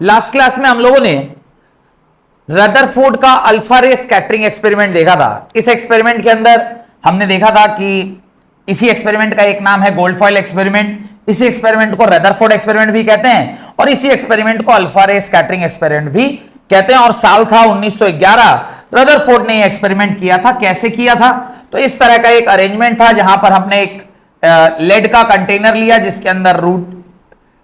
Last class में हम लोगों ने रदरफोर्ड का अल्फा रे स्कैटरिंग एक्सपेरिमेंट देखा था। इस एक्सपेरिमेंट के अंदर हमने देखा था कि इसी एक्सपेरिमेंट का एक नाम है गोल्ड फॉयल एक्सपेरिमेंट, इसी एक्सपेरिमेंट को रदरफोर्ड एक्सपेरिमेंट भी कहते हैं और इसी एक्सपेरिमेंट को अल्फा रे स्कैटरिंग एक्सपेरिमेंट भी कहते हैं। और साल था 1911। रदरफोर्ड ने यह एक्सपेरिमेंट किया था। कैसे किया था? तो इस तरह का एक अरेंजमेंट था जहां पर हमने एक लेड का कंटेनर लिया जिसके अंदर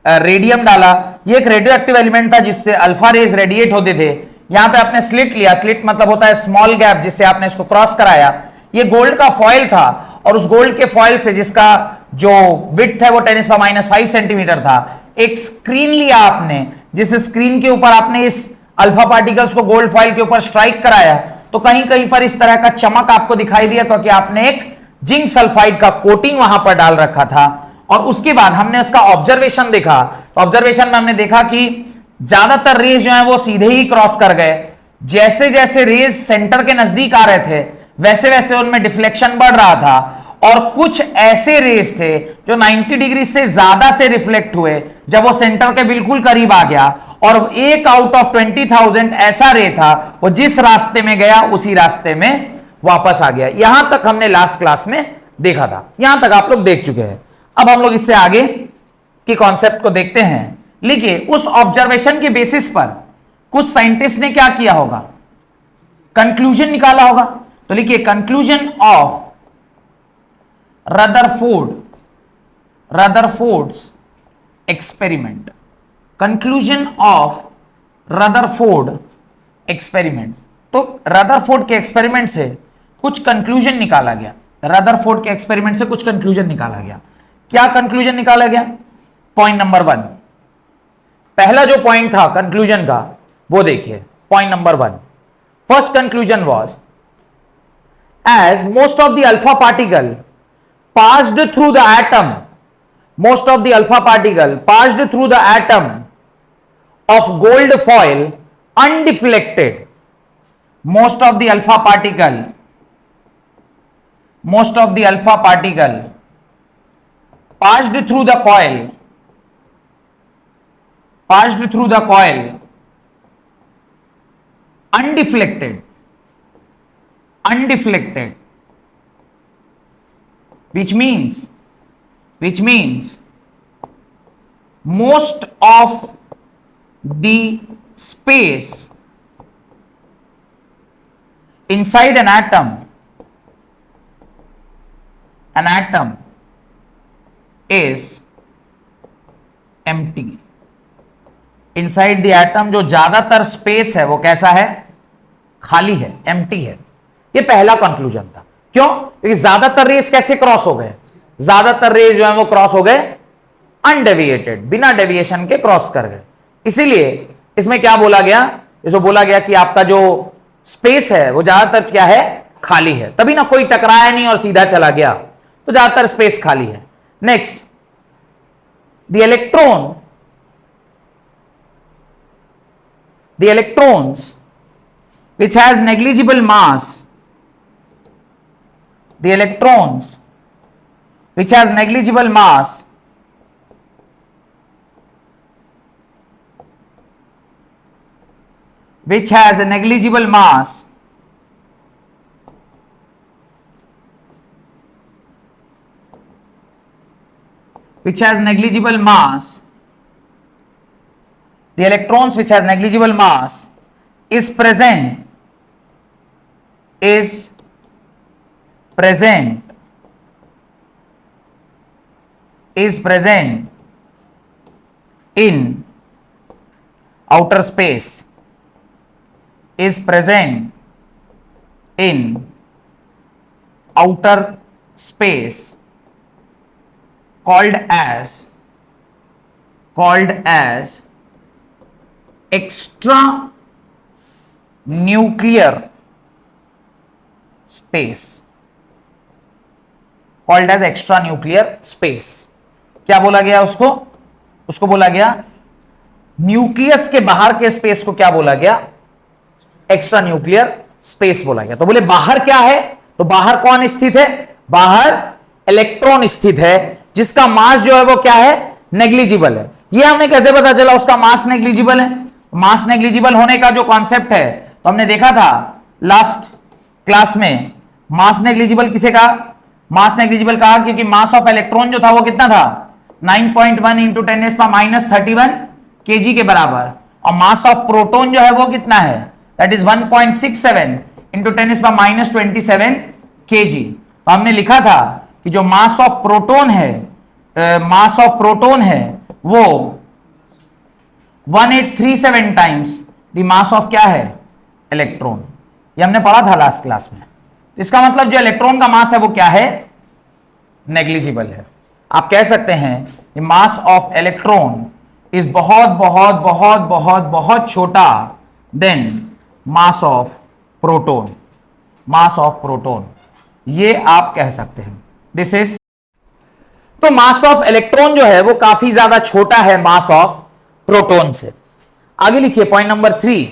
रेडियम डाला। ये एक रेडियो एक्टिव एलिमेंट था जिससे अल्फा रेज रेडिएट होते थे। यहां पे आपने स्लिट लिया, स्लिट मतलब होता है स्मॉल गैप, जिससे आपने इसको क्रॉस कराया। ये गोल्ड का फॉयल था और उस गोल्ड के फॉयल से, जिसका जो विड्थ है वो 10⁻⁵ सेंटीमीटर था, एक स्क्रीन लिया आपने, जिस स्क्रीन के ऊपर आपने इस अल्फा पार्टिकल्स को गोल्ड फॉयल के ऊपर स्ट्राइक कराया तो कहीं कहीं पर इस तरह का चमक आपको दिखाई दिया क्योंकि आपने एक जिंक सल्फाइड का कोटिंग वहां पर डाल रखा था। और उसके बाद हमने उसका ऑब्जर्वेशन देखा। तो ऑब्जर्वेशन में हमने देखा कि ज्यादातर रेज जो है वो सीधे ही क्रॉस कर गए। जैसे जैसे रेज सेंटर के नजदीक आ रहे थे वैसे वैसे उनमें डिफ्लेक्शन बढ़ रहा था और कुछ ऐसे रेज थे जो 90 डिग्री से ज्यादा से रिफ्लेक्ट हुए जब वो सेंटर के बिल्कुल करीब आ गया। और 1 आउट ऑफ 20,000 ऐसा रे था वो जिस रास्ते में गया उसी रास्ते में वापस आ गया। यहां तक हमने लास्ट क्लास में देखा था, यहां तक आप लोग देख चुके हैं। अब हम लोग इससे आगे के कॉन्सेप्ट को देखते हैं। लिखिए, उस ऑब्जर्वेशन के बेसिस पर कुछ साइंटिस्ट ने क्या किया होगा? कंक्लूजन निकाला होगा। तो लिखिए, conclusion of Rutherford's experiment. Conclusion of Rutherford experiment. तो रदरफोर्ड के एक्सपेरिमेंट से कुछ कंक्लूजन निकाला गया। रदरफोर्ड के एक्सपेरिमेंट से कुछ कंक्लूजन निकाला गया। क्या कंक्लूजन निकाला गया? पॉइंट नंबर 1, पहला जो पॉइंट था कंक्लूजन का वो देखिए। Point number 1, first conclusion was, as most of the alpha particle passed through the atom, most of the alpha particle passed through the atom of gold foil undeflected. Most of the alpha particle passed through the coil undeflected, which means most of the space inside an atom is empty. inside the atom जो ज्यादातर space है वो कैसा है? खाली है, empty है। ये पहला कंक्लूजन था। क्यों? क्योंकि ज्यादातर रेस कैसे क्रॉस हो गए? ज्यादातर रेज जो है वो क्रॉस हो गए अनडेविएटेड, बिना डेविएशन के क्रॉस कर गए। इसीलिए इसमें क्या बोला गया? इसको बोला गया कि आपका जो स्पेस है वो ज्यादातर क्या है? खाली है। तभी ना कोई टकराया नहीं और सीधा चला गया, तो ज्यादातर स्पेस खाली है। Next, the electrons which has negligible mass, the electrons which has negligible mass the electrons which has negligible mass is present in outer space, called as extra nuclear space। क्या बोला गया उसको बोला गया न्यूक्लियस के बाहर के स्पेस को क्या बोला गया? एक्स्ट्रा न्यूक्लियर स्पेस बोला गया। तो बोले बाहर क्या है? तो बाहर कौन स्थित है? बाहर इलेक्ट्रॉन स्थित है जिसका मास जो है वो क्या है? नेग्लिजिबल है। ये हमें कैसे पता चला उसका मास नेग्लिजिबल है? मास नेग्लिजिबल होने का जो कॉन्सेप्ट है, तो हमने देखा था लास्ट क्लास में, मास नेग्लिजिबल किसे कहा? मास नेग्लिजिबल कहा क्योंकि मास ऑफ इलेक्ट्रॉन जो था वो कितना था? 9.1 इंटू 10⁻31 केजी के बराबर, और मास ऑफ प्रोटॉन जो है वो कितना है? That is 1.67 into 10⁻27 KG. तो हमने लिखा था कि जो मास ऑफ प्रोटॉन है, वो 1837 टाइम्स द मास ऑफ क्या है? इलेक्ट्रॉन। ये हमने पढ़ा था लास्ट क्लास में। इसका मतलब जो इलेक्ट्रॉन का मास है वो क्या है? नेग्लिजिबल है। आप कह सकते हैं मास ऑफ इलेक्ट्रॉन इज बहुत बहुत बहुत बहुत बहुत छोटा then mass of proton. Mass of proton, ये आप कह सकते हैं। दिस इज, तो मास ऑफ इलेक्ट्रॉन जो है वो काफी ज्यादा छोटा है मास ऑफ प्रोटॉन से। आगे लिखिए point number 3,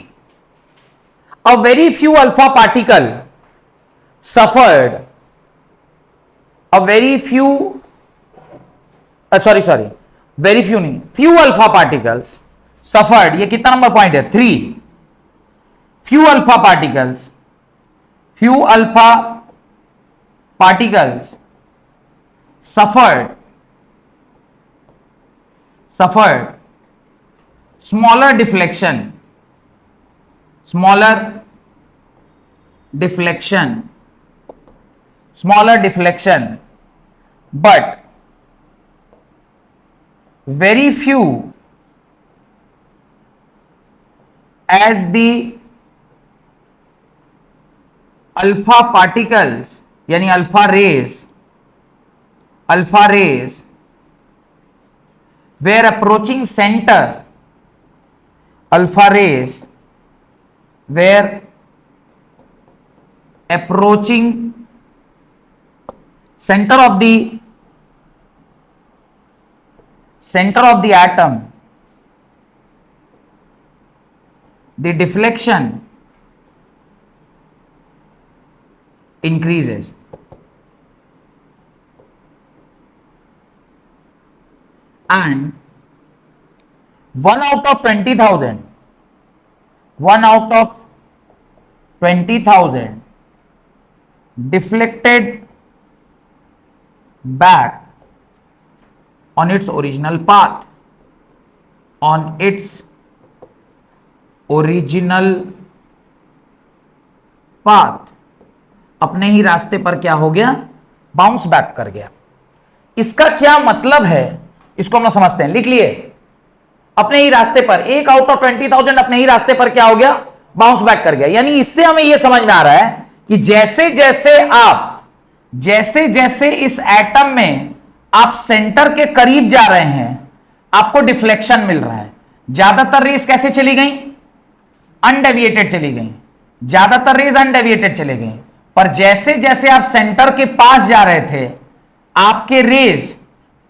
a very few alpha particle suffered, a very few few alpha particles suffered, ये कितना नंबर पॉइंट है? 3। few alpha particles suffered smaller deflection, but very few as the alpha particles, यानी alpha rays were approaching center, alpha rays were approaching center of the atom, the deflection increases. And 1 out of 20,000 deflected back on its original path, अपने ही रास्ते पर क्या हो गया? Bounce back कर गया। इसका क्या मतलब है, इसको हम समझते हैं। लिख लिए, अपने ही रास्ते पर, 1 आउट ऑफ 20,000 अपने ही रास्ते पर क्या हो गया? बाउंस बैक कर गया। यानी इससे हमें यह समझ में आ रहा है कि जैसे जैसे इस एटम में आप सेंटर के करीब जा रहे हैं, आपको डिफ्लेक्शन मिल रहा है। ज्यादातर रेस कैसे चली गई? अनडेविएटेड चली गई। ज्यादातर रेस अनडेविएटेड चले गई, पर जैसे जैसे आप सेंटर के पास जा रहे थे, आपके रेस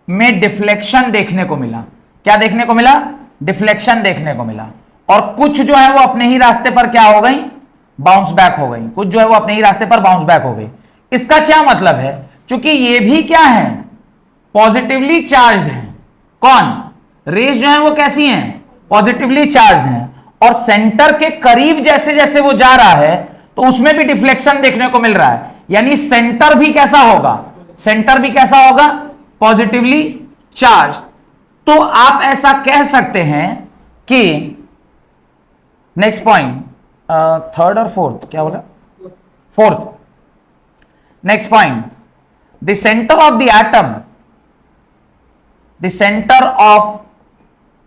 में डिफ्लेक्शन देखने को मिला। क्या देखने को मिला? डिफ्लेक्शन देखने को मिला। और कुछ जो है वो अपने ही रास्ते पर क्या हो गई? बाउंस बैक हो गई। कुछ जो है वो अपने ही रास्ते पर बाउंस बैक हो गई। इसका क्या मतलब है? क्योंकि ये भी क्या है? पॉजिटिवली चार्ज्ड है। कौन? रेस जो है वो कैसी हैं? पॉजिटिवली चार्ज्ड हैं। और सेंटर के करीब जैसे जैसे वो जा रहा है, तो उसमें भी डिफ्लेक्शन देखने को मिल रहा है। यानी सेंटर भी कैसा होगा? Positively charge. तो आप ऐसा कह सकते हैं कि, नेक्स्ट पॉइंट, थर्ड और फोर्थ, क्या बोला? Fourth. Next point, the centre of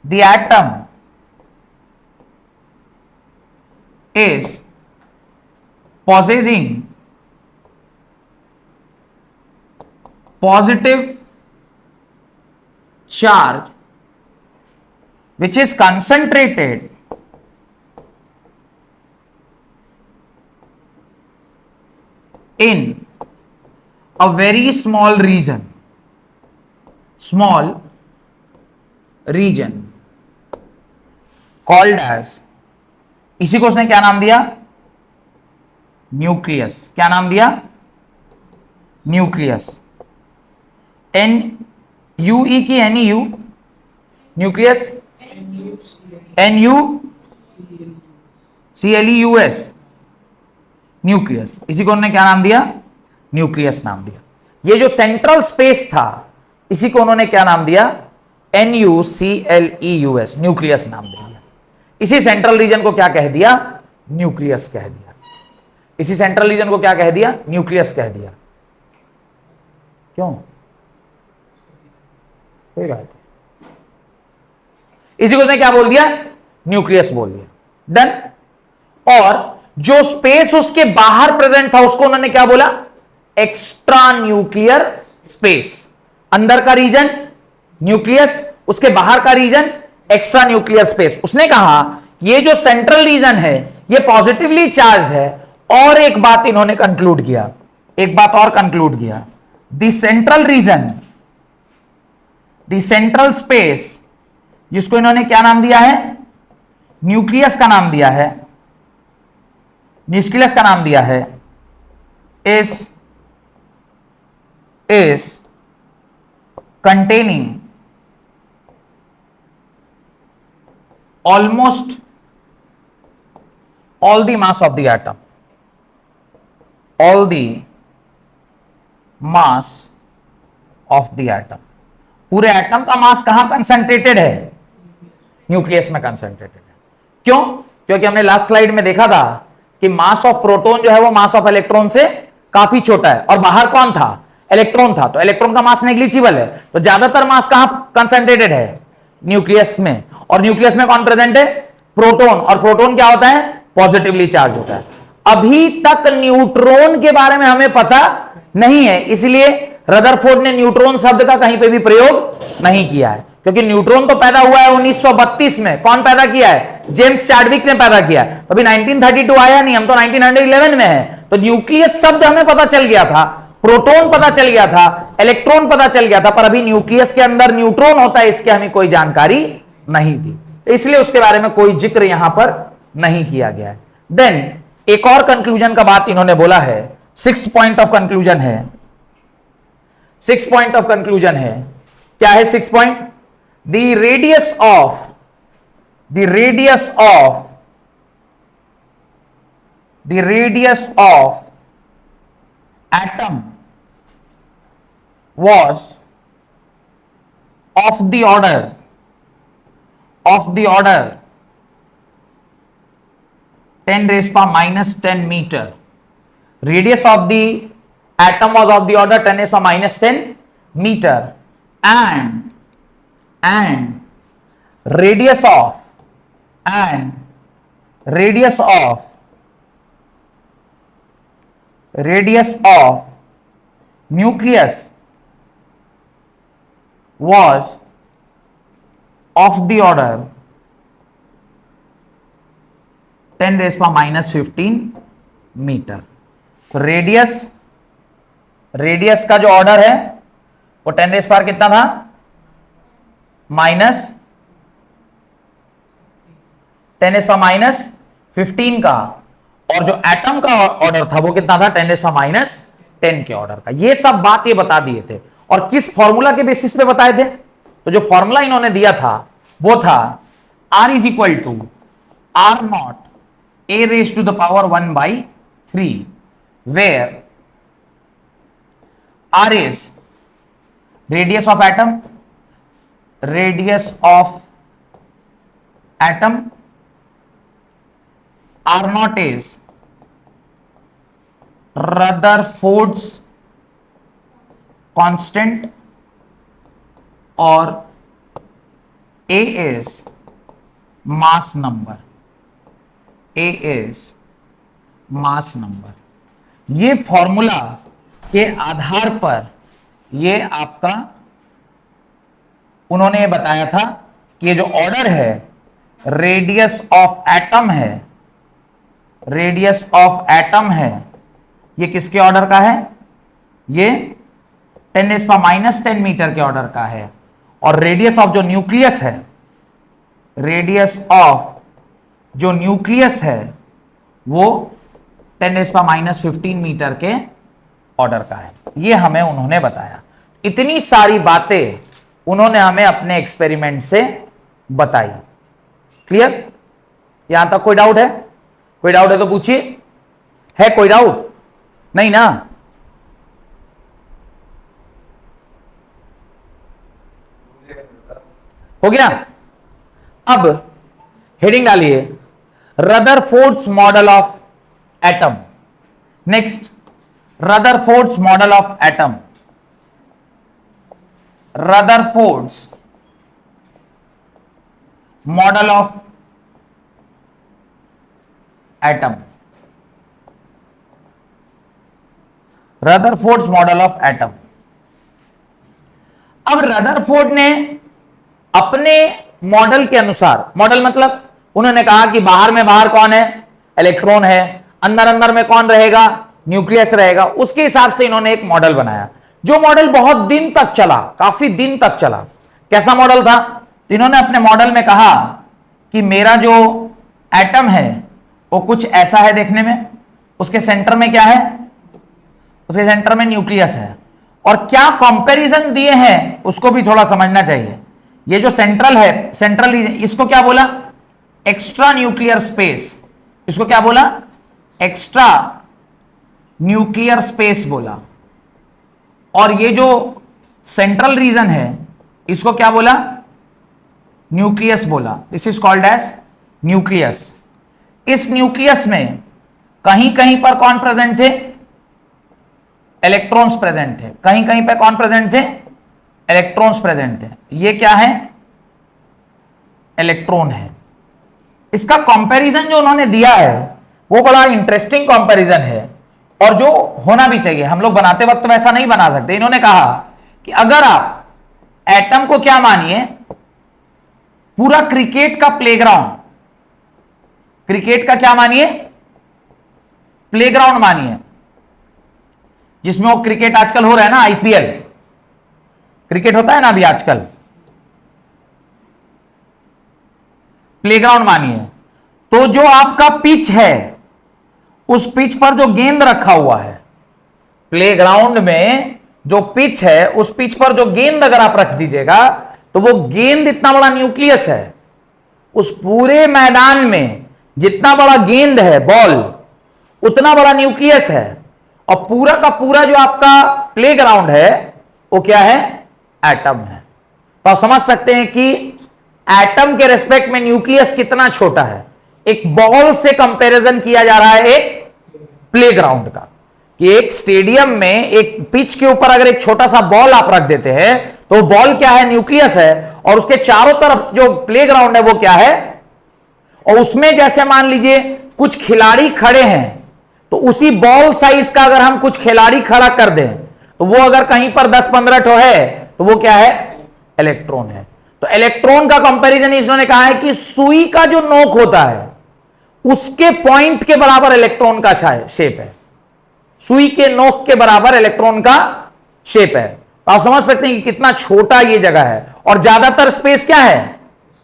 the atom is possessing positive charge which is concentrated in a very small region called as, इसी को उसने क्या नाम दिया? न्यूक्लियस। क्या नाम दिया? न्यूक्लियस। NUE की NEU? Nucleus NU CLEUS, nucleus. इसी को उन्होंने क्या नाम दिया? न्यूक्लियस नाम दिया। ये जो सेंट्रल स्पेस था इसी को उन्होंने क्या नाम दिया? NuCleus, न्यूक्लियस नाम दे दिया। इसी सेंट्रल रीजन को क्या कह दिया? न्यूक्लियस कह दिया। इसी सेंट्रल रीजन को क्या कह दिया? न्यूक्लियस कह दिया। क्यों? कोई बात नहीं, इसी को उसने क्या बोल दिया? न्यूक्लियस बोल दिया। डन। और जो स्पेस उसके बाहर प्रेजेंट था उसको उन्होंने क्या बोला? Extra nuclear space. अंदर का रीजन न्यूक्लियस, उसके बाहर का रीजन एक्स्ट्रा न्यूक्लियर स्पेस। उसने कहा ये जो सेंट्रल रीजन है ये पॉजिटिवली चार्ज है। और एक बात इन्होंने कंक्लूड किया, एक बात और कंक्लूड किया, the central region, the central space, जिसको इन्होंने क्या नाम दिया है? न्यूक्लियस का नाम दिया है, न्यूक्लियस का नाम दिया है, is containing almost all the mass of the atom, all the mass of the atom। पूरे एटम का मास कहां कंसंट्रेटेड है? न्यूक्लियस में कंसंट्रेटेड है। क्यों? क्योंकि हमने लास्ट स्लाइड में देखा था कि मास ऑफ प्रोटॉन जो है वो मास ऑफ इलेक्ट्रॉन से काफी छोटा है, और बाहर कौन था? इलेक्ट्रॉन था। तो इलेक्ट्रॉन का मास नेग्लिजिबल है, तो ज्यादातर मास कहां कंसंट्रेटेड है? न्यूक्लियस में। और न्यूक्लियस में कौन प्रेजेंट है? प्रोटॉन। और प्रोटॉन क्या होता है? पॉजिटिवली चार्ज होता है। अभी तक न्यूट्रॉन के बारे में हमें पता नहीं है, इसलिए रदरफोर्ड ने न्यूट्रॉन शब्द का कहीं पे भी प्रयोग नहीं किया है, क्योंकि न्यूट्रॉन तो पैदा हुआ है 1932 में। कौन पैदा किया है? जेम्स चाडविक ने पैदा किया है। तो अभी 1932 आया नहीं, हम तो 1911 में है। तो न्यूक्लियस शब्द हमें पता चल गया था, प्रोटॉन पता चल गया था, इलेक्ट्रॉन पता चल गया था, पर अभी न्यूक्लियस के अंदर न्यूट्रॉन होता है इसके हमें कोई जानकारी नहीं थी, इसलिए उसके बारे में कोई जिक्र यहां पर नहीं किया गया है। देन एक और कंक्लूजन का बात इन्होंने बोला है, सिक्स्थ पॉइंट ऑफ कंक्लूजन है। सिक्स पॉइंट ऑफ कंक्लूजन है, क्या है six point? The radius of atom was of the order 10 raised power minus 10 meter. Radius of the atom was of the order 10 raised power minus 10 meter, and radius of nucleus was of the order 10 raised power minus 15 metre. तो radius का जो order है वो 10 rays power कितना था? Minus 10 rays power minus 15 का, और जो एटम का ऑर्डर था वो कितना था? 10 रेज़ पावर माइनस 10 के ऑर्डर का। ये सब बात ये बता दिए थे, और किस फॉर्मूला के बेसिस पे बताए थे? तो जो फॉर्मूला इन्होंने दिया था वो था R is equal to R not A raise to the power 1/3, where R is radius of atom, R naught is Rutherford's constant, और A is mass number, ये फॉर्मूला के आधार पर ये आपका उन्होंने बताया था कि ये जो ऑर्डर है रेडियस ऑफ एटम है, ये किसके ऑर्डर का है? ये 10 रेज़ पावर माइनस 10 मीटर के ऑर्डर का है। और रेडियस ऑफ जो न्यूक्लियस है वो 10 रेज़ पावर माइनस 15 मीटर के ऑर्डर का है। ये हमें उन्होंने बताया। इतनी सारी बातें उन्होंने हमें अपने एक्सपेरिमेंट से बताई। क्लियर? यहां तक कोई डाउट है? कोई डाउट है तो पूछिए, है कोई डाउट? नहीं ना? हो गया? अब हेडिंग डालिए, Rutherford's model of atom. Next, Rutherford's model of atom. Rutherford's model of atom. Rutherford's model of atom. अब रदरफोर्ड ने अपने मॉडल के अनुसार, मॉडल मतलब उन्होंने कहा कि बाहर में बाहर कौन है? इलेक्ट्रॉन है। अंदर अंदर में कौन रहेगा? न्यूक्लियस रहेगा। उसके हिसाब से इन्होंने एक मॉडल बनाया, जो मॉडल बहुत दिन तक चला, काफी दिन तक चला। कैसा मॉडल था? इन्होंने अपने मॉडल में कहा कि मेरा जो एटम है वो कुछ ऐसा है देखने में, उसके सेंटर में क्या है? उसके सेंटर में न्यूक्लियस है। और क्या कंपैरिजन दिए हैं उसको भी थोड़ा समझना चाहिए। ये जो सेंट्रल है, सेंट्रल रीजन, इसको क्या बोला? Extra nuclear space. इसको क्या बोला? एक्स्ट्रा न्यूक्लियर स्पेस बोला। और ये जो सेंट्रल रीजन है इसको क्या बोला? न्यूक्लियस बोला। This is called as nucleus. इस न्यूक्लियस में कहीं कहीं पर कौन प्रेजेंट थे? इलेक्ट्रॉन्स प्रेजेंट थे। कहीं कहीं पर कौन प्रेजेंट थे? इलेक्ट्रॉन्स प्रेजेंट थे। ये क्या है? इलेक्ट्रॉन है। इसका कंपैरिजन जो उन्होंने दिया है वो बड़ा इंटरेस्टिंग कंपैरिजन है, और जो होना भी चाहिए। हम लोग बनाते वक्त तो वैसा नहीं बना सकते। इन्होंने कहा कि अगर आप एटम को क्या मानिए? पूरा क्रिकेट का प्लेग्राउंड, क्रिकेट का क्या मानिए? प्लेग्राउंड मानिए, जिसमें वो क्रिकेट आजकल हो रहा है ना, आईपीएल क्रिकेट होता है ना अभी आजकल। प्लेग्राउंड मानिए। तो जो आपका पिच है, उस पिच पर जो गेंद रखा हुआ है, प्लेग्राउंड में जो पिच है, उस पिच पर जो गेंद अगर आप रख दीजिएगा तो वो गेंद इतना बड़ा न्यूक्लियस है। उस पूरे मैदान में जितना बड़ा गेंद है, बॉल, उतना बड़ा न्यूक्लियस है। और पूरा का पूरा जो आपका प्लेग्राउंड है वो क्या है? एटम है। तो आप समझ सकते हैं कि एटम के रेस्पेक्ट में न्यूक्लियस कितना छोटा है। एक बॉल से कंपैरिजन किया जा रहा है एक प्लेग्राउंड का, कि एक स्टेडियम में एक पिच के ऊपर अगर एक छोटा सा बॉल आप रख देते हैं तो बॉल क्या है? न्यूक्लियस है। और उसके चारों तरफ जो प्लेग्राउंड है वो क्या है? और उसमें जैसे मान लीजिए कुछ खिलाड़ी खड़े हैं, तो उसी बॉल साइज का अगर हम कुछ खिलाड़ी खड़ा कर दें तो वो अगर कहीं पर 10-15 ठो है तो वो क्या है? इलेक्ट्रॉन है। तो इलेक्ट्रॉन का कंपैरिजन इन्होंने कहा है कि सुई का जो नोक होता है उसके पॉइंट के बराबर इलेक्ट्रॉन का शेप है। सुई के नोक के बराबर इलेक्ट्रॉन का शेप है। तो आप समझ सकते हैं कि कितना छोटा ये जगह है। और ज्यादातर स्पेस क्या है?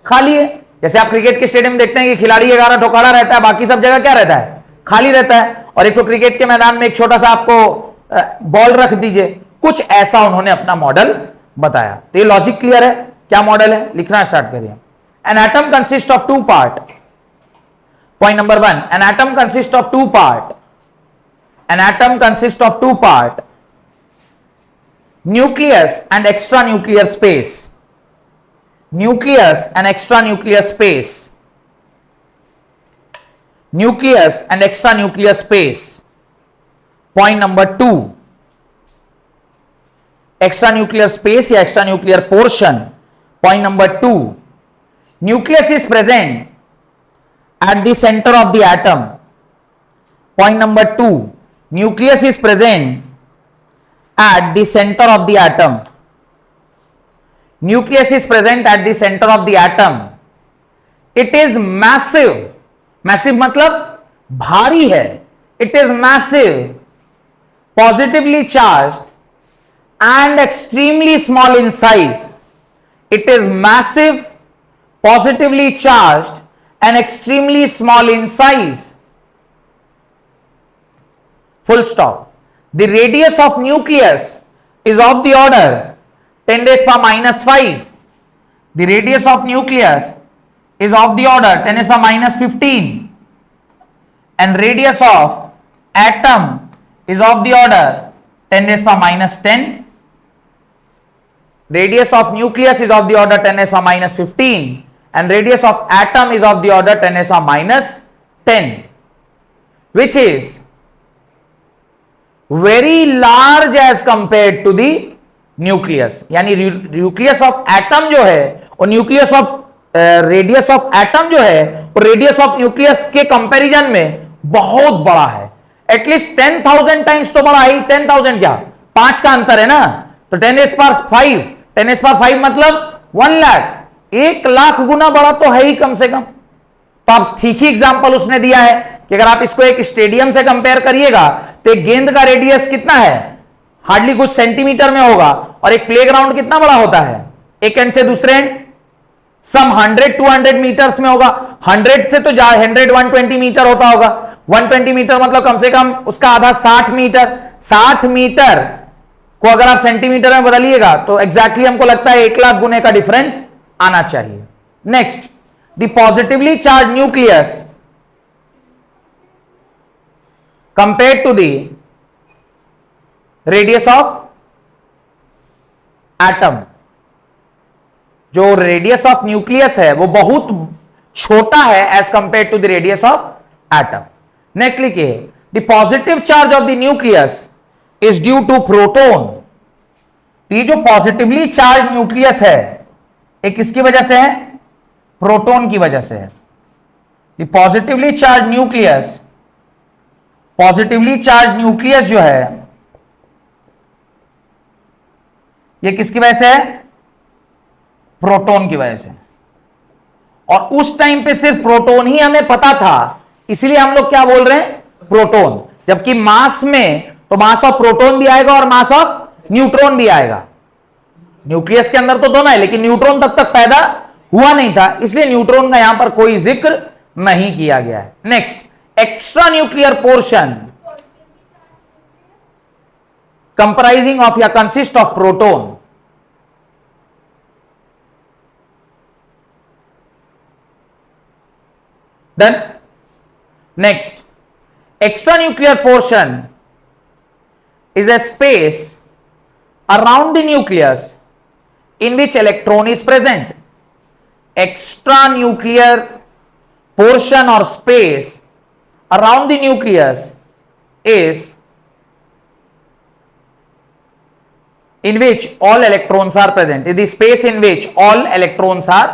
खाली है। जैसे आप क्रिकेट के स्टेडियम देखते हैं कि खिलाड़ी 11 ठो खड़ा रहता है, बाकी सब जगह क्या रहता है? खाली रहता है। और एक तो क्रिकेट के मैदान में एक छोटा सा आपको बॉल रख दीजिए। कुछ ऐसा उन्होंने अपना मॉडल बताया। तो ये लॉजिक क्लियर है? क्या मॉडल है? लिखना स्टार्ट करिए। An atom consist of two part. Point number 1, an atom consist of two part. An atom consist of two part, nucleus and extra nuclear space. Nucleus and extra nuclear space. Nucleus and extra nuclear space. Point number 2, extra nuclear space या extra nuclear portion. Point number 2, nucleus is present at the center of the atom. Point number 2, nucleus is present at the center of the atom. Nucleus is present at the center of the atom. It is massive. Massive मतलब भारी है. It is massive, positively charged and extremely small in size. It is massive, positively charged and extremely small in size. Full stop. The radius of nucleus is of the order 10 raised power minus 5. The radius of nucleus is of the order 10 raised power minus 15. and radius of atom is of the order 10 raised power minus 10. Radius of nucleus is of the order 10 raised power minus 15 and radius of atom is of the order 10 raised power minus 10, which is very large as compared to the nucleus. यानी nucleus of atom जो है और nucleus of radius of atom जो है और radius of nucleus के comparison में बहुत बड़ा है, एटलीस्ट 10,000 टाइम्स तो बड़ा है। 10,000 क्या, 5 का अंतर है ना, तो 10 raised power 5, 10 raised power 5 मतलब 1 लाख, 1 लाख गुना बड़ा तो है ही कम से कम। तो आप ठीक ही एग्जांपल उसने दिया है कि अगर आप इसको एक स्टेडियम से कंपेयर करिएगा तो एक गेंद का रेडियस कितना है, हार्डली कुछ सेंटीमीटर में होगा, और एक प्लेग्राउंड कितना बड़ा होता है, एक एंड से दूसरे एंड सम 100-200 मीटर्स में होगा। 100 से तो 100-120 मीटर होता होगा, 120 मीटर मतलब कम से कम उसका आधा 60 मीटर। 60 मीटर को अगर आप सेंटीमीटर में बदलिएगा तो एग्जैक्टली हमको लगता है 1 लाख गुने का डिफरेंस आना चाहिए। Next, the positively charge nucleus compared to the radius of atom, जो रेडियस ऑफ न्यूक्लियस है वो बहुत छोटा है as compare to the radius of atom. Next लिखिए, the positive charge of the nucleus is due to proton. ये जो positively charge nucleus है ये किसकी वजह से है, प्रोटॉन की वजह से है। The positively charge nucleus, positively charge nucleus जो है ये किसकी वजह से है, प्रोटॉन की वजह से। और उस टाइम पे सिर्फ प्रोटॉन ही हमें पता था, इसलिए हम लोग क्या बोल रहे हैं, प्रोटॉन। जबकि मास में तो मास ऑफ प्रोटॉन भी आएगा और मास ऑफ न्यूट्रॉन भी आएगा। न्यूक्लियस के अंदर तो दोनों है, लेकिन न्यूट्रॉन तब तक पैदा हुआ नहीं था, इसलिए न्यूट्रॉन का यहां पर कोई जिक्र नहीं किया गया है। Next, extra nuclear portion comprising of या consist of proton. Then next, extra nuclear portion is a space around the nucleus in which electron is present. Extra nuclear portion or space around the nucleus is in which all electrons are present. Is the space in which all electrons are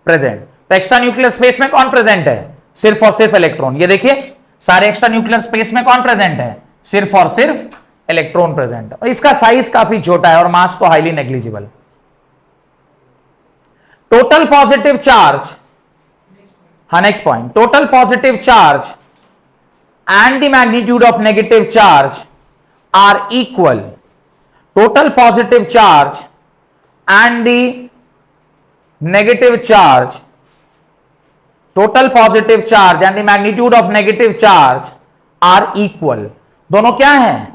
present. तो extra nuclear space में कौन present है, सिर्फ और सिर्फ electron. ये देखिए सारे एक्स्ट्रा न्यूक्लियर स्पेस में कौन प्रेजेंट है, सिर्फ और सिर्फ इलेक्ट्रॉन प्रेजेंट है, और इसका साइज काफी छोटा है और मास तो highly negligible. Total positive charge, हाँ next point, total positive charge and the magnitude of negative charge are equal. Total positive charge and the negative charge, total positive charge and the magnitude of negative charge are equal. दोनों क्या है,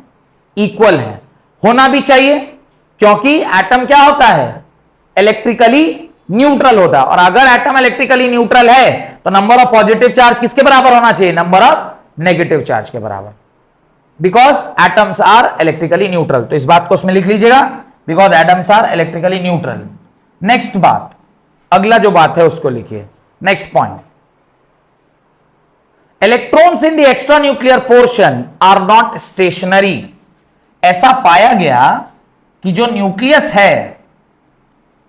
equal है। होना भी चाहिए क्योंकि atom क्या होता है, इलेक्ट्रिकली न्यूट्रल होता है, और अगर एटम इलेक्ट्रिकली न्यूट्रल है तो नंबर ऑफ पॉजिटिव चार्ज किसके बराबर होना चाहिए, नंबर ऑफ नेगेटिव चार्ज के बराबर, because atoms are electrically neutral. तो इस बात को उसमें लिख लीजिएगा, because atoms are electrically neutral. Next बात, अगला जो बात है उसको लिखिए। Next point, electrons in the extra nuclear portion are not stationary. ऐसा पाया गया कि जो न्यूक्लियस है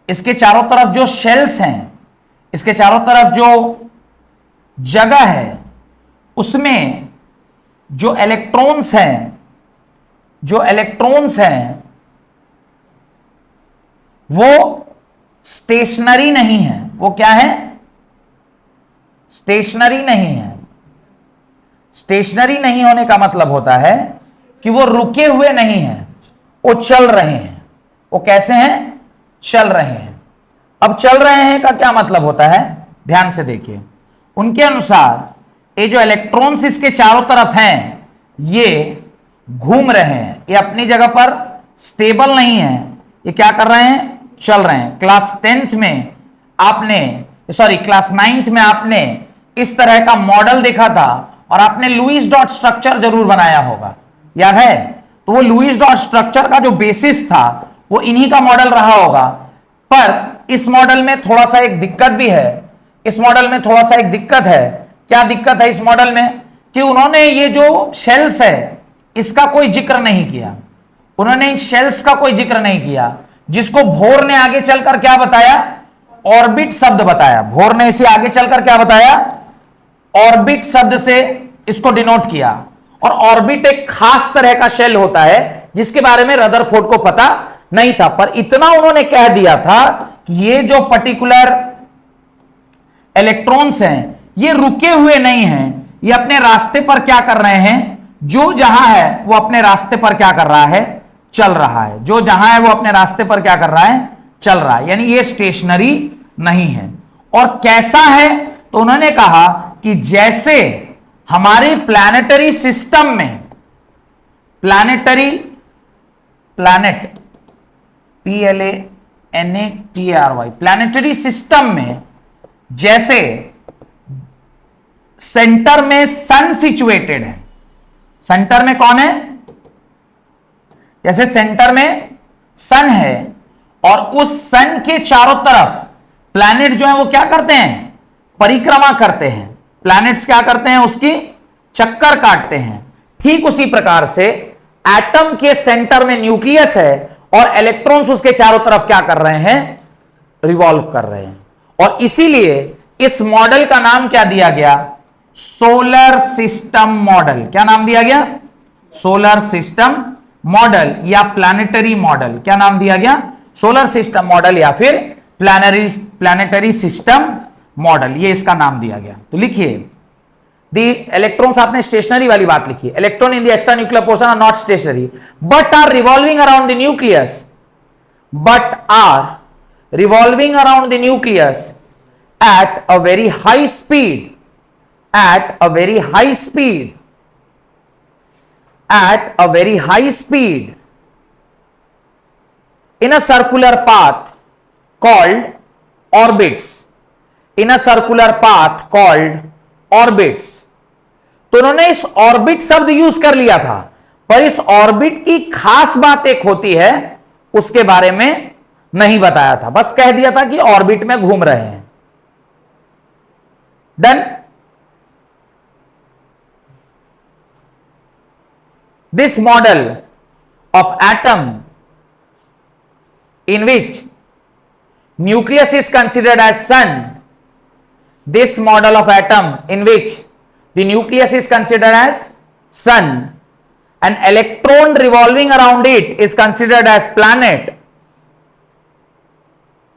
इसके चारों तरफ जो शेल्स हैं, इसके चारों तरफ जो जगह है, उसमें जो इलेक्ट्रॉन्स हैं, जो इलेक्ट्रॉन्स हैं वो स्टेशनरी नहीं है। वो क्या है, स्टेशनरी नहीं है। स्टेशनरी नहीं होने का मतलब होता है कि वो रुके हुए नहीं हैं, वो चल रहे हैं। वो कैसे हैं, चल रहे हैं। अब चल रहे हैं का क्या मतलब होता है, ध्यान से देखिए। उनके अनुसार ये जो इलेक्ट्रॉन्स इसके चारों तरफ हैं ये घूम रहे हैं, ये अपनी जगह पर स्टेबल नहीं है, ये क्या कर रहे हैं, चल रहे हैं। क्लास 10th में आपने, सॉरी क्लास 9th में आपने इस तरह का मॉडल देखा था, और आपने लुईस डॉट स्ट्रक्चर जरूर बनाया होगा, याद है? तो वो लुईस डॉट स्ट्रक्चर का जो बेसिस था वो इन्हीं का मॉडल रहा होगा। पर इस मॉडल में थोड़ा सा एक दिक्कत भी है, इस मॉडल में थोड़ा सा एक दिक्कत है। क्या दिक्कत है इस मॉडल में? कि उन्होंने ये जो शेल्स है इसका कोई जिक्र नहीं किया, उन्होंने इस शेल्स का कोई जिक्र नहीं किया, जिसको भोर ने आगे चलकर क्या बताया? ऑर्बिट शब्द बताया। भोर ने इसे आगे चलकर क्या बताया? ऑर्बिट शब्द से इसको डिनोट किया। और ऑर्बिट एक खास तरह का शेल होता है जिसके बारे में रदरफोर्ड को पता नहीं था, पर इतना उन्होंने कह दिया था कि ये जो पर्टिकुलर इलेक्ट्रॉन्स हैं ये रुके हुए नहीं हैं, ये अपने रास्ते पर क्या कर रहे हैं? जो जहां है वो अपने रास्ते पर क्या कर रहा है? चल रहा है। जो जहां है वो अपने रास्ते पर क्या कर रहा है? चल रहा है, यानी ये स्टेशनरी नहीं है। और कैसा है? तो उन्होंने कहा कि जैसे हमारे प्लैनेटरी सिस्टम में, प्लैनेट PLANETARY, प्लैनेटरी सिस्टम में जैसे सेंटर में सन सिचुएटेड है, सेंटर में कौन है? जैसे सेंटर में सन है और उस सन के चारों तरफ प्लैनेट जो है वो क्या करते हैं? परिक्रमा करते हैं। प्लैनेट्स क्या करते हैं? उसकी चक्कर काटते हैं। ठीक उसी प्रकार से एटम के सेंटर में न्यूक्लियस है और इलेक्ट्रॉन्स उसके चारों तरफ क्या कर रहे हैं? रिवॉल्व कर रहे हैं। और इसीलिए इस मॉडल का नाम क्या दिया गया? Solar system model. क्या नाम दिया गया? सोलर सिस्टम मॉडल या प्लैनेटरी मॉडल। क्या नाम दिया गया? सोलर सिस्टम मॉडल या फिर प्लैनेटरी सिस्टम मॉडल, ये इसका नाम दिया गया। तो लिखिए, दी इलेक्ट्रॉन्स, आपने स्टेशनरी वाली बात लिखी, electron in the extra nuclear portion are not stationary but are revolving around the nucleus, revolving around the nucleus at a very high speed, at a very high speed, at a very high speed in a circular path called orbits, in a circular path called orbits। तो उन्होंने इस orbit शब्द use कर लिया था, पर इस orbit की खास बात एक होती है उसके बारे में नहीं बताया था, बस कह दिया था कि ऑर्बिट में घूम रहे हैं। Done. This model of atom in which nucleus is considered as sun, this model of atom in which the nucleus is considered as sun, an electron revolving around it is considered as planet,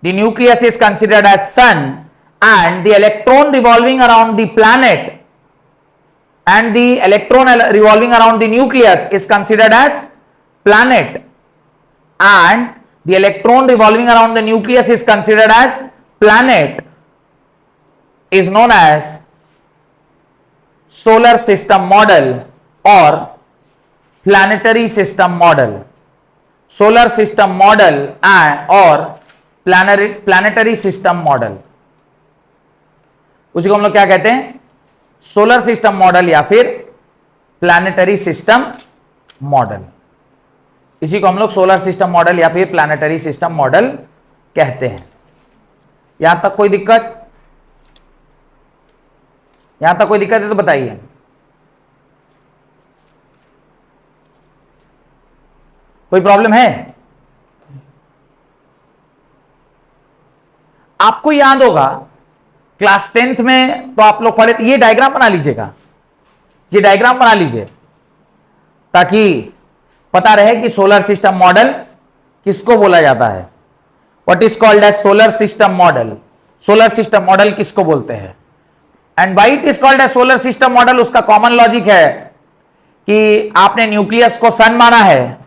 the nucleus is considered as sun and the electron revolving around the planet and the electron revolving around the nucleus is considered as planet and the electron revolving around the nucleus is considered as planet is known as solar system model or planetary system model, solar system model and or planetary system model। उसी को हम लोग क्या कहते हैं? Solar system model या फिर planetary system model. इसी को हम लोग सोलर सिस्टम मॉडल या फिर प्लैनेटरी सिस्टम मॉडल कहते हैं। यहां तक कोई दिक्कत? यहां तक कोई दिक्कत है तो बताइए। कोई प्रॉब्लम है? आपको याद होगा क्लास 10th में तो आप लोग पढ़े, ये डायग्राम बना लीजिएगा, ये डायग्राम बना लीजिए ताकि पता रहे कि सोलर सिस्टम मॉडल किसको बोला जाता है। What is called as solar system model. Solar system model किसको बोलते हैं and why it is called as solar system model? उसका कॉमन लॉजिक है कि आपने न्यूक्लियस को सन माना है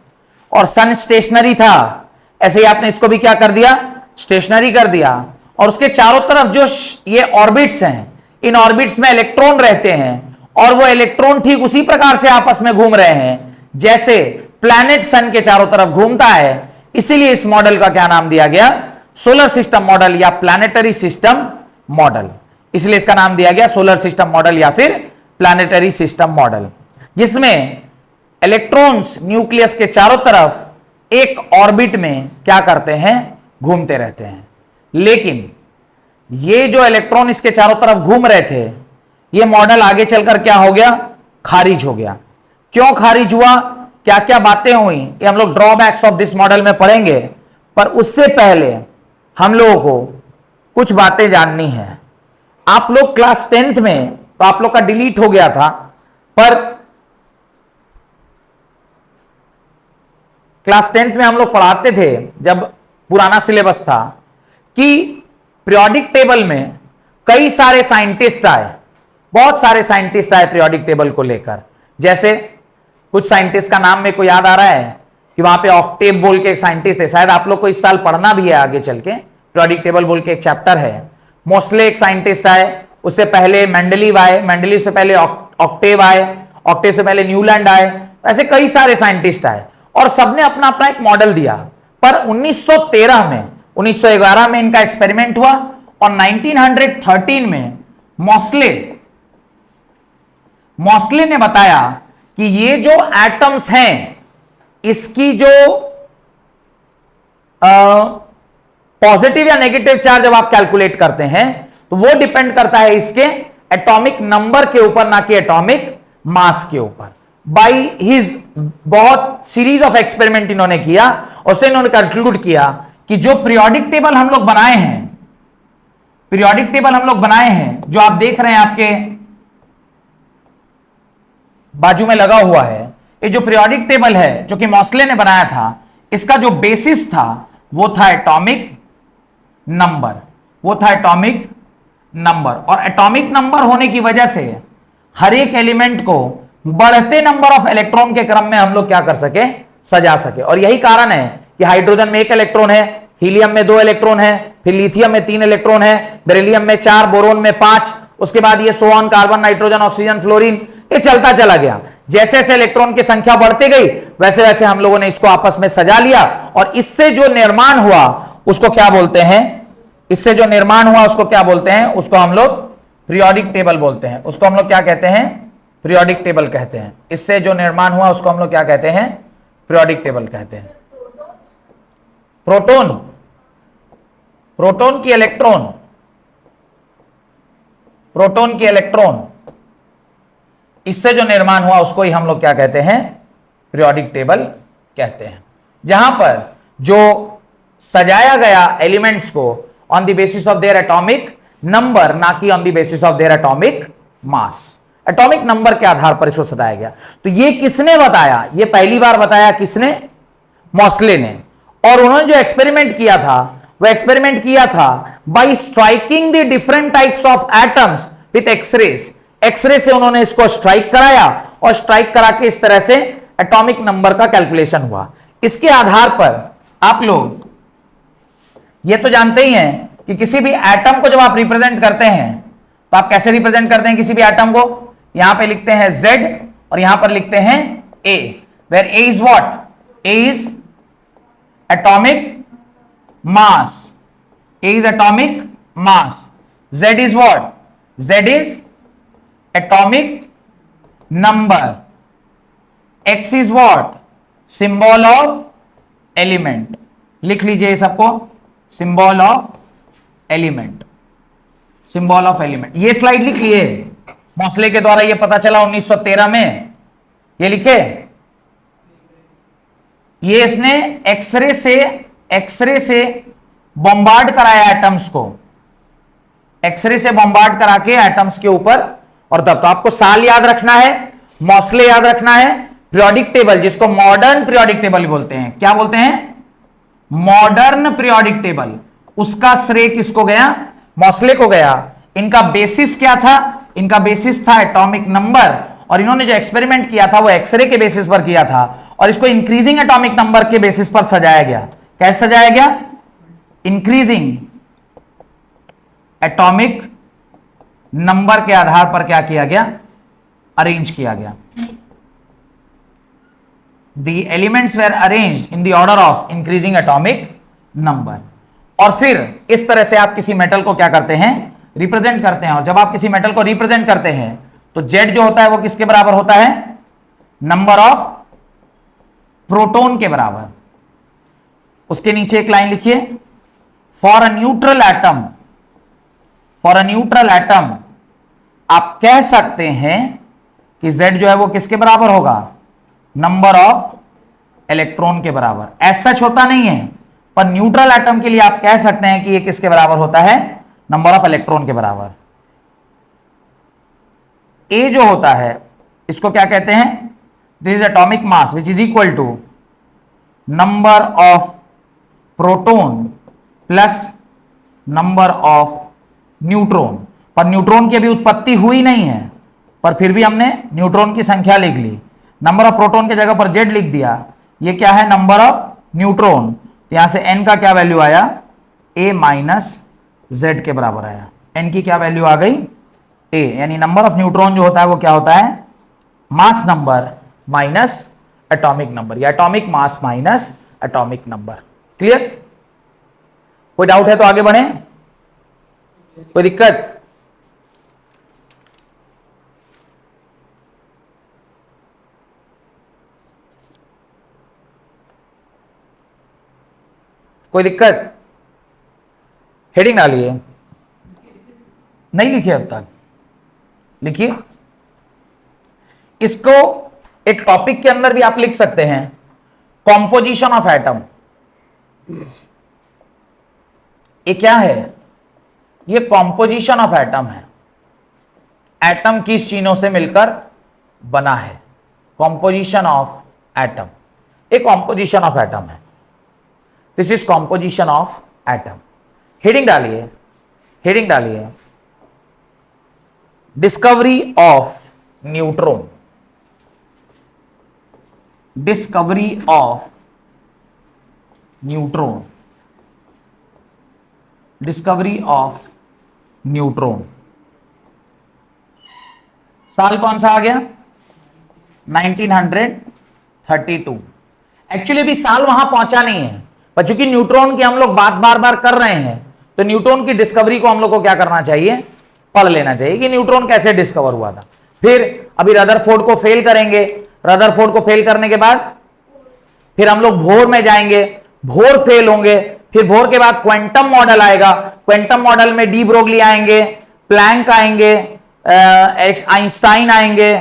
और सन स्टेशनरी था, ऐसे ही आपने इसको भी क्या कर दिया? स्टेशनरी कर दिया। और उसके चारों तरफ जो ये ऑर्बिट्स हैं, इन ऑर्बिट्स में इलेक्ट्रॉन रहते हैं और वो इलेक्ट्रॉन ठीक उसी प्रकार से आपस में घूम रहे हैं जैसे प्लैनेट सन के चारों तरफ घूमता है। इसीलिए इस मॉडल का क्या नाम दिया गया? सोलर सिस्टम मॉडल या प्लैनेटरी सिस्टम मॉडल। इसलिए इसका नाम दिया गया सोलर सिस्टम मॉडल या फिर प्लैनेटरी सिस्टम मॉडल, जिसमें इलेक्ट्रॉन्स न्यूक्लियस के चारों तरफ एक ऑर्बिट में क्या करते हैं, घूमते रहते हैं। लेकिन ये जो इलेक्ट्रॉन इसके चारों तरफ घूम रहे थे, ये मॉडल आगे चलकर क्या हो गया, खारिज हो गया। क्यों खारिज हुआ, क्या क्या बातें हुई, ये हम लोग ड्रॉबैक्स ऑफ दिस मॉडल में पढ़ेंगे। पर उससे पहले हम लोगों को कुछ बातें जाननी है। आप लोग क्लास 10th में, तो आप लोग का डिलीट हो गया था, पर क्लास 10th में हम लोग पढ़ाते थे जब पुराना सिलेबस था कि पीरियोडिक टेबल में कई सारे साइंटिस्ट आए, बहुत सारे साइंटिस्ट आए पीरियोडिक टेबल को लेकर। जैसे कुछ साइंटिस्ट का नाम मेरे को याद आ रहा है कि वहां पे ऑक्टेव बोल के एक साइंटिस्ट है, शायद आप लोग को इस साल पढ़ना भी है आगे चल के, पीरियोडिक टेबल बोल के एक चैप्टर है। मोस्ले एक साइंटिस्ट आए, उससे पहले मेंडलीव आए, मेंडलीव से पहले ऑक्टेव आए, ऑक्टेव से पहले न्यूलैंड आए, ऐसे कई सारे साइंटिस्ट आए और सबने अपना अपना एक मॉडल दिया। पर 1913 में, 1911 में इनका एक्सपेरिमेंट हुआ और 1913 में मॉस्ले ने बताया कि ये जो एटम्स हैं, इसकी जो पॉजिटिव या नेगेटिव चार्ज जब आप कैलकुलेट करते हैं तो वो डिपेंड करता है इसके एटॉमिक नंबर के ऊपर, ना कि एटॉमिक मास के ऊपर। बाई हिज बहुत सीरीज ऑफ एक्सपेरिमेंट इन्होंने किया और उससे इन्होंने कंक्लूड किया कि जो पीरियोडिक टेबल हम लोग बनाए हैं, पीरियोडिक टेबल हम लोग बनाए हैं जो आप देख रहे हैं आपके बाजू में लगा हुआ है, ये जो पीरियोडिक टेबल है जो कि मॉस्ले ने बनाया था, इसका जो बेसिस था वो था एटॉमिक नंबर, वो था एटॉमिक नंबर। और एटॉमिक नंबर होने की वजह से हर एक एलिमेंट को बढ़ते नंबर ऑफ इलेक्ट्रॉन के क्रम में हम लोग क्या कर सके, सजा सके। और यही कारण है कि हाइड्रोजन में 1 इलेक्ट्रॉन है, हीलियम में 2 इलेक्ट्रॉन है, फिर लिथियम में 3 इलेक्ट्रॉन है, बेरिलियम में 4, बोरोन में 5, उसके बाद ये सोन, कार्बन, नाइट्रोजन, ऑक्सीजन, फ्लोरीन, ये चलता चला गया। जैसे जैसे इलेक्ट्रॉन की संख्या बढ़ती गई वैसे वैसे हम लोगों ने इसको आपस में सजा लिया और इससे जो निर्माण हुआ उसको क्या बोलते हैं, इससे जो निर्माण हुआ उसको क्या बोलते हैं, उसको हम लोग पीरियोडिक टेबल बोलते हैं। उसको हम लोग क्या कहते हैं, पीरियोडिक टेबल कहते हैं। इससे जो निर्माण हुआ उसको हम लोग क्या कहते हैं, पीरियोडिक टेबल कहते हैं। प्रोटॉन, प्रोटॉन की इलेक्ट्रॉन, प्रोटॉन की इलेक्ट्रॉन, इससे जो निर्माण हुआ उसको ही हम लोग क्या कहते हैं, पीरियोडिक टेबल कहते हैं। जहां पर जो सजाया गया एलिमेंट्स को on the basis of their atomic number, ना कि on the basis of their atomic mass. Atomic number के आधार पर इसको सजाया गया। तो ये किसने बताया, ये पहली बार बताया किसने, मॉस्ले ने। और उन्होंने जो एक्सपेरिमेंट किया था वो एक्सपेरिमेंट किया था by striking the different types of atoms with X rays. X ray से उन्होंने इसको स्ट्राइक कराया और स्ट्राइक करा के इस तरह से एटॉमिक नंबर का कैलकुलेशन हुआ। इसके आधार पर आप लोग ये तो जानते ही हैं कि किसी भी एटम को जब आप रिप्रेजेंट करते हैं तो आप कैसे रिप्रेजेंट करते हैं किसी भी एटम को, यहां पे लिखते हैं Z और यहां पर लिखते हैं A, where A is what, A is atomic mass, A is atomic mass, Z is what, Z is atomic number, X is what, symbol of element. लिख लीजिए सबको, symbol of element, symbol of element. ये slide लिख लिए, मॉस्ले के द्वारा ये पता चला 1913 में, ये लिखे। ये इसने एक्सरे से बॉम्बार्ड कराया एटम्स को, एक्सरे से बॉम्बार्ड करा के एटम्स के ऊपर। और तब तो आपको साल याद रखना है, मॉस्ले याद रखना है, पीरियोडिक टेबल जिसको मॉडर्न पीरियोडिक टेबल बोलते हैं। क्या बोलते हैं, मॉडर्न पीरियोडिक टेबल। उसका श्रेय किसको गया, मॉस्ले को गया। इनका बेसिस क्या था, इनका बेसिस था एटॉमिक नंबर। और इन्होंने जो एक्सपेरिमेंट किया था वो एक्सरे के बेसिस पर किया था और इसको इंक्रीजिंग एटॉमिक नंबर के बेसिस पर सजाया गया। कैसे सजाया गया, इंक्रीजिंग एटॉमिक नंबर के आधार पर क्या किया गया, अरेंज किया गया। The elements were arranged in the order of increasing atomic number। और फिर इस तरह से आप किसी मेटल को क्या करते हैं, रिप्रेजेंट करते हैं। और जब आप किसी मेटल को रिप्रेजेंट करते हैं तो जेड जो होता है वो किसके बराबर होता है? नंबर ऑफ प्रोटॉन के बराबर। उसके नीचे एक लाइन लिखिए, for a neutral atom, for a neutral atom आप कह सकते हैं कि Z जो है वो किसके बराबर होगा? नंबर ऑफ इलेक्ट्रॉन के बराबर। एज सच होता नहीं है, पर न्यूट्रल एटम के लिए आप कह सकते हैं कि ये किसके बराबर होता है? नंबर ऑफ इलेक्ट्रॉन के बराबर। ए जो होता है इसको क्या कहते हैं? This is atomic mass which is equal to number of proton plus number of neutron. पर न्यूट्रॉन की अभी उत्पत्ति हुई नहीं है, पर फिर भी हमने न्यूट्रॉन की संख्या लिख ली। नंबर ऑफ प्रोटॉन की जगह पर जेड लिख दिया। ये क्या है? Number of neutron. तो यहां से एन का क्या वैल्यू आया? ए माइनस जेड के बराबर आया। एन की क्या वैल्यू आ गई? ए। यानी नंबर ऑफ न्यूट्रॉन जो होता है वो क्या होता है? Mass number minus atomic number, या atomic mass minus atomic number. Clear? कोई डाउट है तो आगे बढ़े? कोई दिक्कत? कोई दिक्कत? हेडिंग डालिए। नहीं लिखी अब तक? लिखिए। इसको एक टॉपिक के अंदर भी आप लिख सकते हैं, कॉम्पोजिशन ऑफ एटम। ये क्या है? ये कॉम्पोजिशन ऑफ एटम है। एटम किस चीजों से मिलकर बना है? Composition of atom. ये कॉम्पोजिशन ऑफ एटम है। This is composition of atom. Heading डालिए, हेडिंग डालिए, discovery of neutron. Discovery of neutron. Discovery of neutron. साल कौन सा आ गया? 1932। एक्चुअली भी साल वहां पहुंचा नहीं है, पर चूंकि न्यूट्रॉन की हम लोग बात बार बार कर रहे हैं, तो न्यूट्रॉन की डिस्कवरी को हम लोग को क्या करना चाहिए? पढ़ लेना चाहिए कि न्यूट्रॉन कैसे डिस्कवर हुआ था। फिर अभी रदरफोर्ड को फेल करेंगे। रदरफोर्ड को फेल करने के बाद फिर हम लोग भोर में जाएंगे, भोर फेल होंगे। फिर भोर के बाद क्वांटम मॉडल आएगा। क्वांटम मॉडल में डी ब्रोगली आएंगे, प्लैंक आएंगे, आइंस्टाइन आएंगे,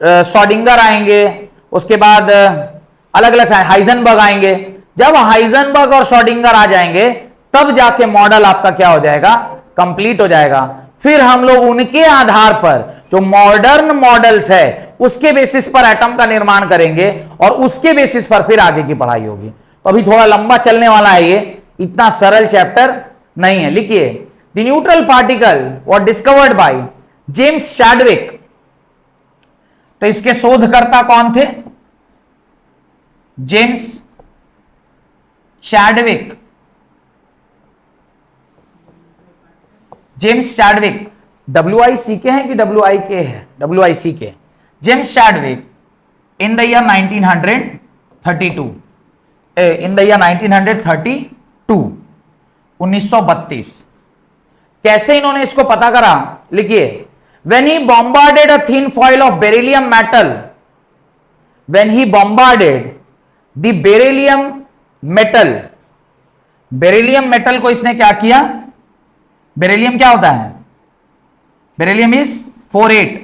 श्रोडिंगर आएंगे, उसके बाद अलग अलग हाइजेनबर्ग आएंगे। जब हाइजेनबर्ग और श्रोडिंगर आ जाएंगे तब जाके मॉडल आपका क्या हो जाएगा? कंप्लीट हो जाएगा। फिर हम लोग उनके आधार पर जो मॉडर्न मॉडल्स है उसके बेसिस पर एटम का निर्माण करेंगे और उसके बेसिस पर फिर आगे की पढ़ाई होगी। तो अभी थोड़ा लंबा चलने वाला है, ये इतना सरल चैप्टर नहीं है। लिखिए, the neutral particle was discovered by James Chadwick. तो इसके शोधकर्ता कौन थे? James Chadwick. James Chadwick WICK है कि WIK है? WICK। James Chadwick in the year 1932, in the year 1932, 1932। कैसे इन्होंने इसको पता करा? लिखिए, when he bombarded a thin foil of beryllium metal, when he bombarded the beryllium metal, beryllium metal को इसने क्या किया? बेरिलियम क्या होता है? Beryllium is 48।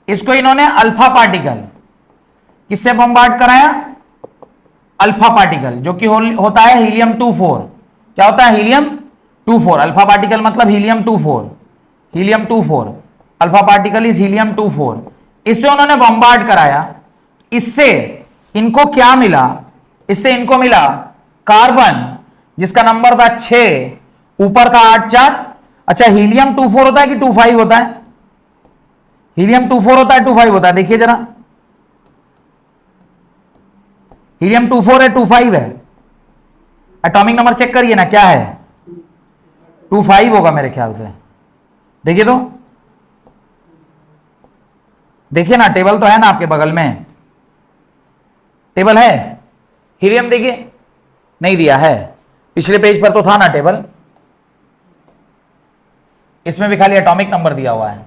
इसको इन्होंने अल्फा पार्टिकल, किससे बम्बार्ड कराया? अल्फा पार्टिकल, जो कि होता है हीलियम 24। क्या होता है? हीलियम 24। अल्फा पार्टिकल मतलब helium 24। Helium 24, alpha particle is helium 24। इससे उन्होंने बम्बार्ड कराया। इससे इनको क्या मिला? इससे इनको मिला कार्बन, जिसका नंबर था 6, ऊपर था 8 4। अच्छा, हीलियम 24 होता है कि 25 होता है? हीलियम 24 होता है, 25 होता है? देखिए जरा, हीलियम 24 है, 25 है? एटॉमिक नंबर चेक करिए ना, क्या है? 25 होगा मेरे ख्याल से। देखिए तो, देखिए ना, टेबल तो है ना आपके बगल में? टेबल है? हीलियम देखिए, नहीं दिया है। पिछले पेज पर तो था ना टेबल। इसमें भी खाली एटॉमिक नंबर दिया हुआ है।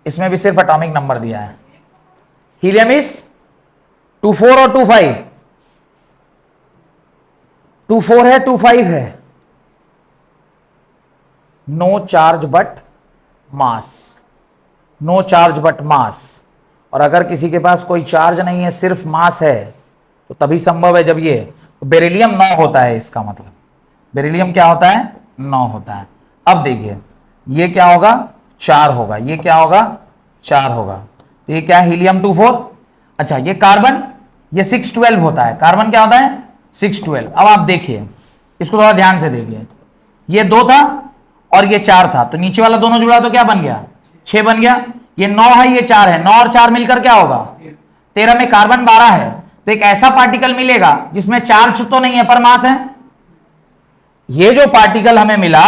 इसमें भी सिर्फ एटॉमिक नंबर दिया है। हीलियम इज 24 और 25, 24 है 25 है, no charge but mass, no charge but mass. और अगर किसी के पास कोई चार्ज नहीं है, सिर्फ मास है, तो तभी संभव है जब ये, तो बेरिलियम 9 होता है, इसका मतलब बेरिलियम क्या होता है, 9 होता है। अब देखिए ये क्या होगा, 4 होगा, ये क्या होगा, 4 होगा, तो ये क्या है, हीलियम 24। अच्छा ये कार्बन, ये 612 होता है, कार्बन क्या होता है, 612। अब आप देखिए इसको थोड़ा ध्यान से देखिए, ये 2 था और ये 4 था, तो नीचे वाला दोनों जुड़ा तो क्या बन गया, 6 बन गया। ये 9 है, ये 4 है, 9 और 4 मिलकर क्या होगा 13 में कार्बन 12 है, तो एक ऐसा पार्टिकल मिलेगा जिसमें चार्ज तो नहीं है पर मास है। ये जो पार्टिकल हमें मिला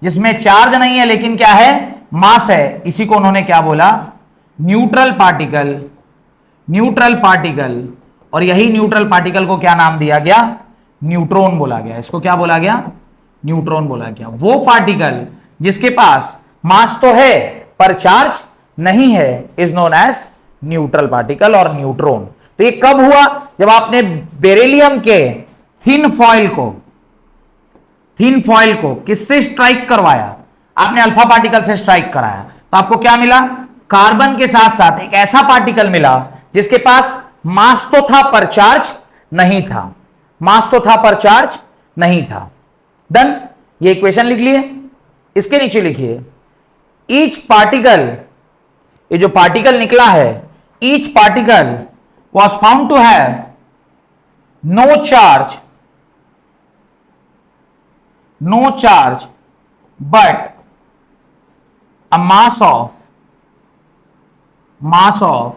जिसमें चार्ज नहीं है लेकिन क्या है, मास है, इसी को उन्होंने क्या बोला, न्यूट्रल पार्टिकल, न्यूट्रल पार्टिकल। और यही न्यूट्रल पार्टिकल को क्या नाम दिया गया, न्यूट्रॉन बोला गया। इसको क्या बोला गया, न्यूट्रॉन बोला गया। वो पार्टिकल जिसके पास मास तो है पर चार्ज नहीं है is known as neutral particle और न्यूट्रॉन। तो ये कब हुआ, जब आपने बेरिलियम के थिन फॉइल को किससे स्ट्राइक करवाया, आपने अल्फा पार्टिकल से स्ट्राइक कराया, तो आपको क्या मिला, कार्बन के साथ साथ एक ऐसा पार्टिकल मिला जिसके पास मास तो था पर चार्ज नहीं था, मास तो था पर चार्ज नहीं था। डन, ये इक्वेशन लिख लिए। इसके नीचे लिखिए ईच पार्टिकल, ये जो पार्टिकल निकला है, each particle was found to have no charge but a mass of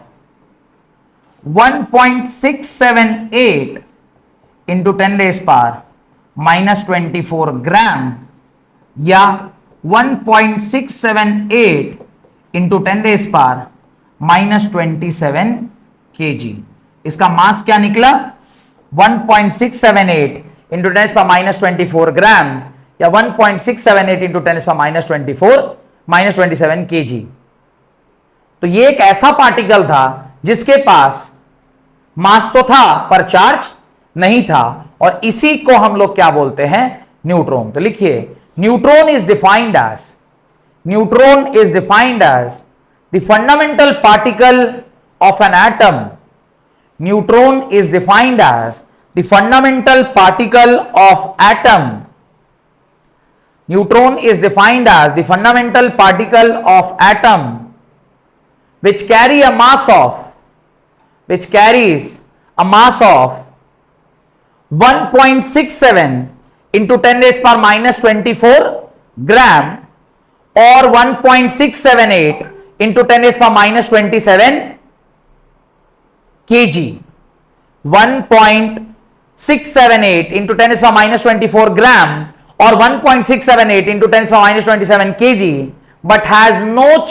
1.678 into 10 raised power minus 24 ग्राम या 1.678 into 10 raised power minus 27 kg। इसका मास क्या निकला, 1.678 into 10 raised power minus 24 ग्राम या 1.678 into 10 raised power minus 27 kg। तो ये एक ऐसा पार्टिकल था जिसके पास मास तो था पर चार्ज नहीं था, और इसी को हम लोग क्या बोलते हैं, न्यूट्रॉन। तो लिखिए neutron is defined as the fundamental particle of an atom. Neutron is defined as the fundamental particle of atom. Neutron is defined as the fundamental particle of atom which carries a mass of 1.67 into 10 raised power minus 24 gram or 1.678 into 10 raised power minus 27 kg। 1.678 into 10 raised power minus 24 gram or 1.678 into 10 to the minus 27 kg but has no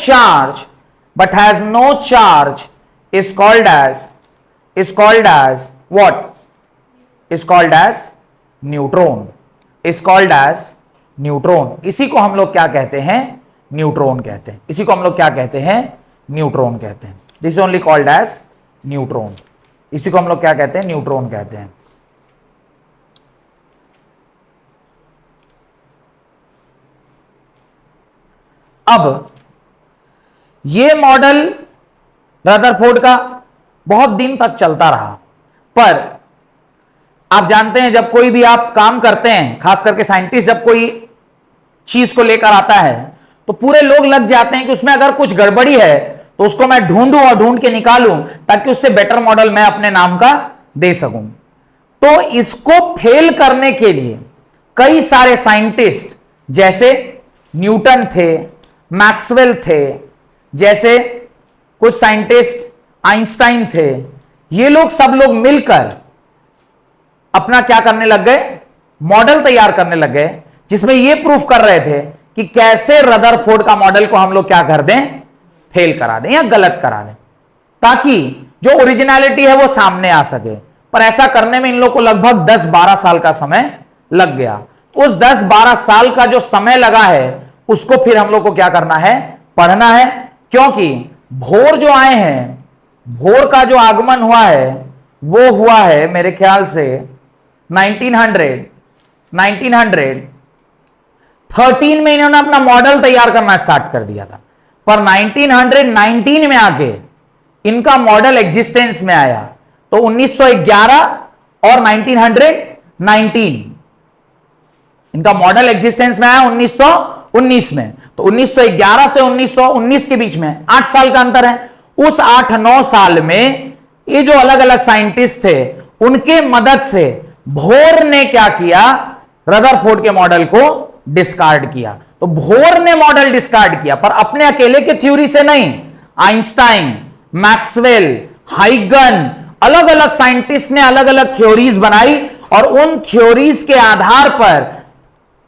charge is called as what, is called as neutron, is called as neutron। इसी को हम लोग क्या कहते हैं, neutron कहते हैं। इसी को हम लोग क्या कहते हैं, न्यूट्रॉन कहते हैं। This is only called as neutron. इसी को हम लोग क्या कहते हैं, न्यूट्रॉन कहते हैं। अब यह मॉडल रदरफोर्ड का बहुत दिन तक चलता रहा, पर आप जानते हैं जब कोई भी आप काम करते हैं, खास करके साइंटिस्ट जब कोई चीज को लेकर आता है तो पूरे लोग लग जाते हैं कि उसमें अगर कुछ गड़बड़ी है तो उसको मैं ढूंढूं और ढूंढ के निकालूं ताकि उससे बेटर मॉडल मैं अपने नाम का दे सकूं। तो इसको फेल करने के लिए कई सारे साइंटिस्ट, जैसे न्यूटन थे, मैक्सवेल थे, जैसे कुछ साइंटिस्ट आइंस्टाइन थे, ये लोग सब लोग मिलकर अपना क्या करने लग गए, मॉडल तैयार करने लग गए जिसमें ये प्रूफ कर रहे थे कि कैसे रदरफोर्ड का मॉडल को हम लोग क्या कर दें, फेल करा दें या गलत करा दें, ताकि जो ओरिजिनलिटी है वो सामने आ सके। पर ऐसा करने में इन लोग को लगभग 10-12 साल का समय लग गया। उस 10-12 साल का जो समय लगा है उसको फिर हम लोग को क्या करना है, पढ़ना है, क्योंकि भोर जो आए हैं, भोर का जो आगमन हुआ है वो हुआ है मेरे ख्याल से 1913 में इन्होंने अपना मॉडल तैयार करना स्टार्ट कर दिया था, पर 1919 में आके इनका मॉडल एग्जिस्टेंस में आया। तो 1911 और 1919 इनका मॉडल एग्जिस्टेंस में आया 1919 में। तो 1911 से 1919 के बीच में 8 साल का अंतर है। उस 8-9 साल में ये जो अलग अलग साइंटिस्ट थे उनके मदद से भोर ने क्या किया, रदरफोर्ड के मॉडल को डिस्कार्ड किया। तो भोर ने मॉडल डिस्कार्ड किया, पर अपने अकेले के थ्योरी से नहीं। आइंस्टाइन, मैक्सवेल, हाइगन, अलग अलग साइंटिस्ट ने अलग अलग थ्योरीज बनाई और उन थ्योरीज के आधार पर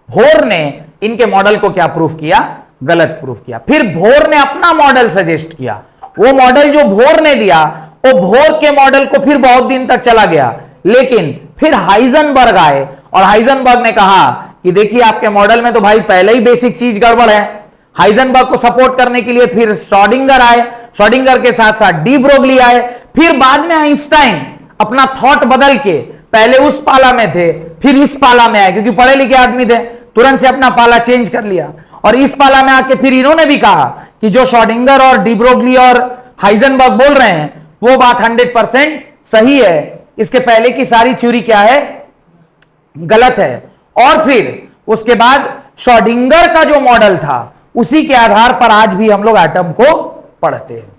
भोर ने इनके मॉडल को क्या प्रूफ किया, गलत प्रूफ किया। फिर भोर ने अपना मॉडल सजेस्ट किया। वो मॉडल जो भोर ने दिया, वो भोर के मॉडल को फिर बहुत दिन तक चला गया, लेकिन फिर हाइजनबर्ग आए और हाइजनबर्ग ने कहा कि देखिए आपके मॉडल में तो भाई पहले ही बेसिक चीज गड़बड़ है। हाइजनबर्ग को सपोर्ट करने के लिए फिर श्रोडिंगर आए, श्रोडिंगर के साथ साथ डी ब्रोगली आए, फिर बाद में आइंस्टाइन अपना थॉट बदल के पहले उस पाला में थे फिर इस पाला में आए, क्योंकि पढ़े लिखे आदमी थे, तुरंत से अपना पाला चेंज कर लिया और इस पाला में आके फिर इन्होंने भी कहा कि जो श्रोडिंगर और डी ब्रोगली और हाइजनबर्ग बोल रहे हैं वो बात 100% सही है, इसके पहले की सारी थ्योरी क्या है, गलत है। और फिर उसके बाद श्रोडिंगर का जो मॉडल था उसी के आधार पर आज भी हम लोग एटम को पढ़ते हैं।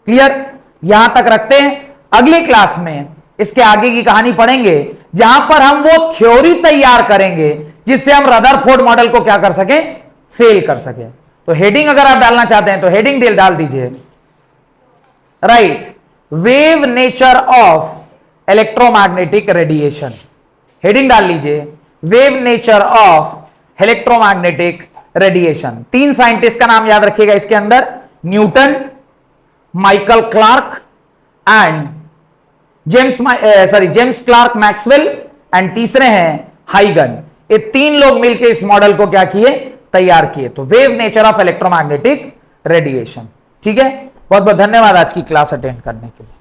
क्लियर? यहां तक रखते हैं। अगली क्लास में इसके आगे की कहानी पढ़ेंगे जहां पर हम वो थ्योरी तैयार करेंगे जिससे हम रदरफोर्ड मॉडल को क्या कर सके, फेल कर सके। तो हेडिंग अगर आप डालना चाहते हैं तो हेडिंग डाल दीजिए, right, wave nature of electromagnetic radiation. हेडिंग डाल लीजिए, wave nature of electromagnetic radiation. 3 scientist का नाम याद रखिएगा इसके अंदर, Newton, Michael Clarke and James Clerk Maxwell, and तीसरे हैं हाइगन। ये 3 लोग मिलकर इस मॉडल को क्या किए, तैयार किए। तो wave nature of electromagnetic radiation. ठीक है, बहुत बहुत धन्यवाद आज की क्लास अटेंड करने के लिए।